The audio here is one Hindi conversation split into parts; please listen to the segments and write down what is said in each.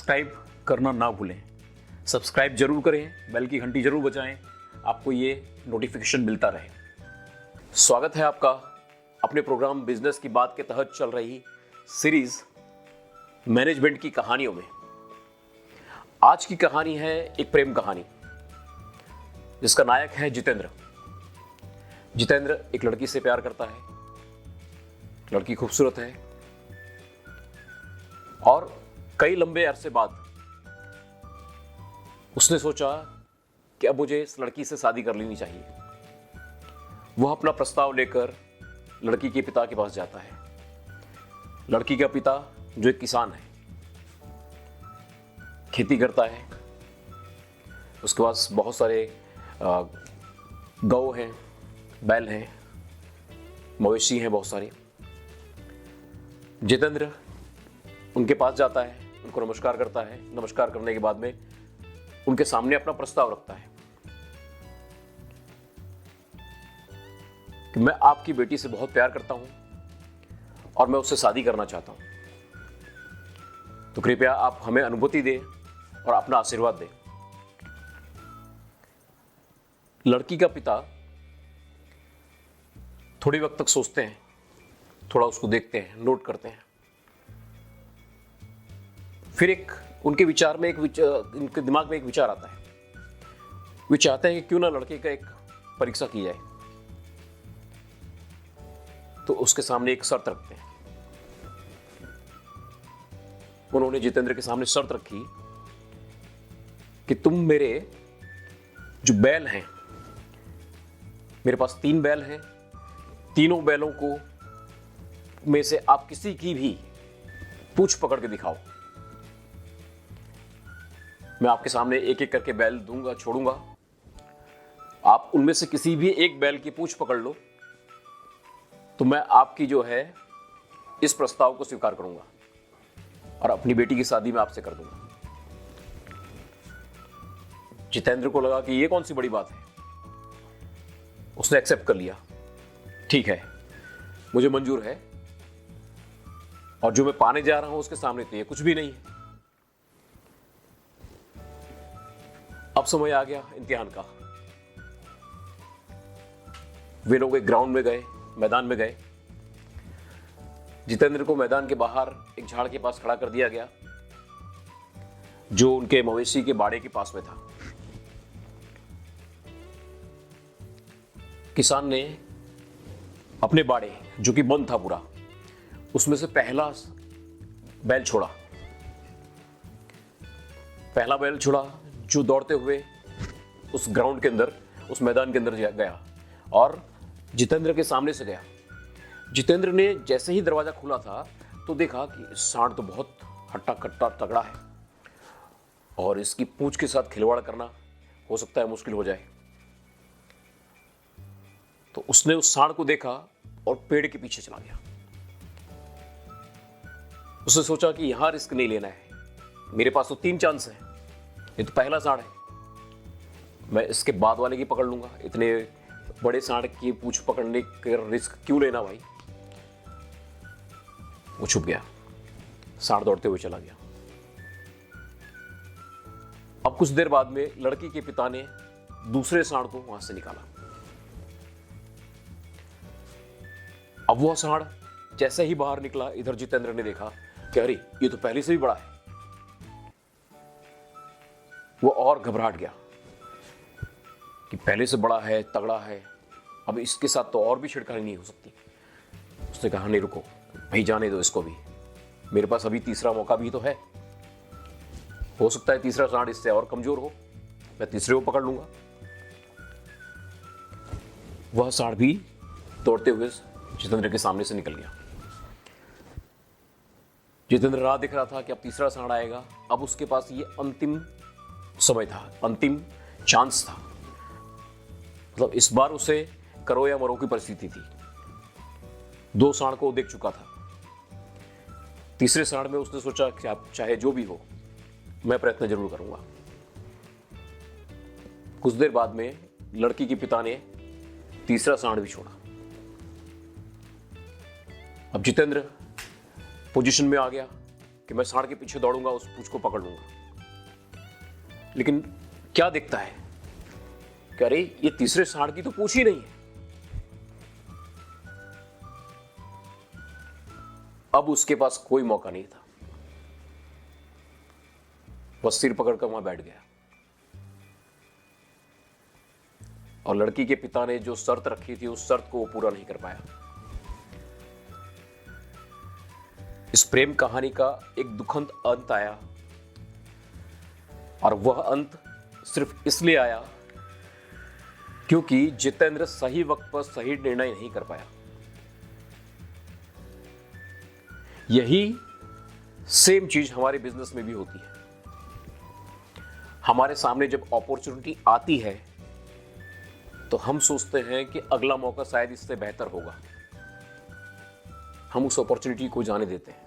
सब्सक्राइब करना ना भूलें। सब्सक्राइब जरूर करें, बेल की घंटी जरूर बजाएं, आपको ये नोटिफिकेशन मिलता रहे। स्वागत है आपका अपने प्रोग्राम बिजनेस की बात के तहत चल रही सीरीज मैनेजमेंट की कहानियों में। आज की कहानी है एक प्रेम कहानी जिसका नायक है जितेंद्र। जितेंद्र एक लड़की से प्यार करता है, लड़की खूबसूरत है और कई लंबे अरसे बाद उसने सोचा कि अब मुझे इस लड़की से शादी कर लेनी चाहिए। वह अपना प्रस्ताव लेकर लड़की के पिता के पास जाता है। लड़की का पिता जो एक किसान है, खेती करता है, उसके पास बहुत सारे गौ हैं, बैल हैं, मवेशी हैं बहुत सारे। जितेंद्र उनके पास जाता है, उनको नमस्कार करता है। नमस्कार करने के बाद में उनके सामने अपना प्रस्ताव रखता है कि मैं आपकी बेटी से बहुत प्यार करता हूं और मैं उससे शादी करना चाहता हूं, तो कृपया आप हमें अनुमति दें और अपना आशीर्वाद दें। लड़की का पिता थोड़ी वक्त तक सोचते हैं, थोड़ा उसको देखते हैं, नोट करते हैं। फिर उनके उनके दिमाग में एक विचार आता है। वे चाहते हैं कि क्यों ना लड़के का एक परीक्षा की जाए। तो उसके सामने एक शर्त रखते हैं। उन्होंने जितेंद्र के सामने शर्त रखी कि तुम मेरे जो बैल हैं, मेरे पास 3 बैल हैं, तीनों बैलों को में से आप किसी की भी पूंछ पकड़ के दिखाओ। मैं आपके सामने एक एक करके बैल दूंगा, छोड़ूंगा। आप उनमें से किसी भी एक बैल की पूंछ पकड़ लो तो मैं आपकी जो है इस प्रस्ताव को स्वीकार करूंगा और अपनी बेटी की शादी में आपसे कर दूंगा। जितेंद्र को लगा कि ये कौन सी बड़ी बात है। उसने एक्सेप्ट कर लिया। ठीक है, मुझे मंजूर है, और जो मैं पाने जा रहा हूं उसके सामने तो ये कुछ भी नहीं है। अब समय आ गया इम्तिहान का। वे लोग एक ग्राउंड में गए, मैदान में गए। जितेंद्र को मैदान के बाहर एक झाड़ के पास खड़ा कर दिया गया जो उनके मवेशी के बाड़े के पास में था। किसान ने अपने बाड़े, जो कि बंद था पूरा, उसमें से पहला बैल छोड़ा। पहला बैल छोड़ा जो दौड़ते हुए उस ग्राउंड के अंदर, उस मैदान के अंदर गया और जितेंद्र के सामने से गया। जितेंद्र ने जैसे ही दरवाजा खुला था तो देखा कि सांड तो बहुत हट्टा कट्टा तगड़ा है और इसकी पूंछ के साथ खिलवाड़ करना हो सकता है मुश्किल हो जाए। तो उसने उस सांड को देखा और पेड़ के पीछे चला गया। उसने सोचा कि यहां रिस्क नहीं लेना है, मेरे पास तो 3 चांस है। ये तो पहला सांड है, मैं इसके बाद वाले की पकड़ लूंगा। इतने बड़े सांड की पूंछ पकड़ने का रिस्क क्यों लेना भाई। वो छुप गया, सांड दौड़ते हुए चला गया। अब कुछ देर बाद में लड़की के पिता ने दूसरे सांड को वहां से निकाला। अब वह सांड जैसे ही बाहर निकला, इधर जितेंद्र ने देखा कि अरे ये तो पहले से भी बड़ा है। वो और घबराहट गया कि पहले से बड़ा है, तगड़ा है, अब इसके साथ तो और भी छिड़खानी नहीं हो सकती। उसने कहा नहीं रुको भाई, जाने दो इसको भी, मेरे पास अभी तीसरा मौका भी तो है। हो सकता है तीसरा सांड इससे और कमजोर हो, मैं तीसरे को पकड़ लूंगा। वह सांड भी दौड़ते हुए जितेंद्र के सामने से निकल गया। जितेंद्र राह देख रहा था कि अब तीसरा सांड आएगा। अब उसके पास ये अंतिम समय था, अंतिम चांस था। मतलब इस बार उसे करो या मरो की परिस्थिति थी। 2 सांड को देख चुका था। तीसरे सांड में उसने सोचा कि आप चाहे जो भी हो, मैं प्रयत्न जरूर करूंगा। कुछ देर बाद में लड़की के पिता ने तीसरा सांड भी छोड़ा। अब जितेंद्र पोजीशन में आ गया कि मैं सांड के पीछे दौड़ूंगा, उस पूंछ को पकड़ लूंगा। लेकिन क्या दिखता है कि अरे ये तीसरे सांड की तो पूंछ ही नहीं है। अब उसके पास कोई मौका नहीं था, वह सिर पकड़कर वहां बैठ गया। और लड़की के पिता ने जो शर्त रखी थी उस शर्त को वो पूरा नहीं कर पाया। इस प्रेम कहानी का एक दुखद अंत आया, और वह अंत सिर्फ इसलिए आया क्योंकि जितेंद्र सही वक्त पर सही निर्णय नहीं कर पाया। यही सेम चीज हमारे बिजनेस में भी होती है। हमारे सामने जब अपॉर्चुनिटी आती है तो हम सोचते हैं कि अगला मौका शायद इससे बेहतर होगा, हम उस अपॉर्चुनिटी को जाने देते हैं।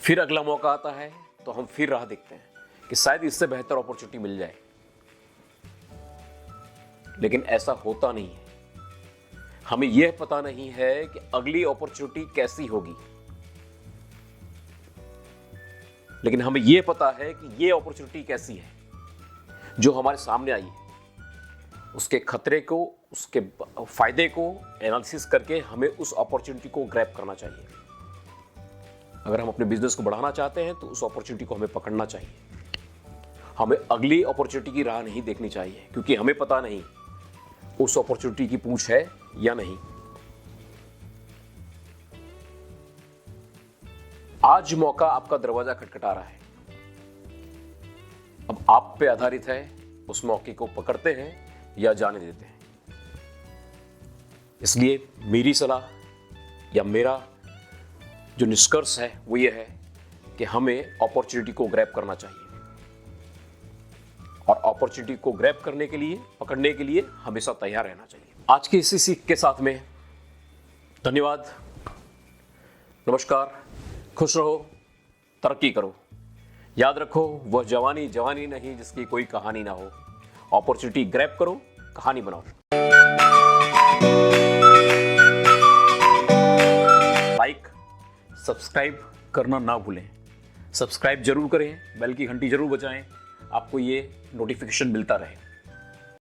फिर अगला मौका आता है तो हम फिर राह देखते हैं कि शायद इससे बेहतर अपॉर्चुनिटी मिल जाए, लेकिन ऐसा होता नहीं है। हमें यह पता नहीं है कि अगली अपॉर्चुनिटी कैसी होगी, लेकिन हमें यह पता है कि यह अपॉर्चुनिटी कैसी है जो हमारे सामने आई है। उसके खतरे को, उसके फायदे को एनालिसिस करके हमें उस अपॉर्चुनिटी को ग्रैब करना चाहिए। अगर हम अपने बिजनेस को बढ़ाना चाहते हैं तो उस अपॉर्चुनिटी को हमें पकड़ना चाहिए। हमें अगली अपॉर्चुनिटी की राह नहीं देखनी चाहिए, क्योंकि हमें पता नहीं उस अपॉर्चुनिटी की पूंछ है या नहीं। आज मौका आपका दरवाजा खटखटा रहा है। अब आप पे आधारित है, उस मौके को पकड़ते हैं या जाने देते हैं। इसलिए मेरी सलाह या मेरा जो निष्कर्ष है वो ये है कि हमें अपॉर्चुनिटी को ग्रैब करना चाहिए, और अपॉर्चुनिटी को ग्रैब करने के लिए, पकड़ने के लिए हमेशा तैयार रहना चाहिए। आज की इसी सीख के साथ में धन्यवाद, नमस्कार, खुश रहो, तरक्की करो। याद रखो, वह जवानी जवानी नहीं जिसकी कोई कहानी ना हो। अपॉर्चुनिटी ग्रैब करो, कहानी बनाओ। लाइक, सब्सक्राइब करना ना भूलें। सब्सक्राइब जरूर करें, बेल की घंटी जरूर बजाएं, आपको ये नोटिफिकेशन मिलता रहे।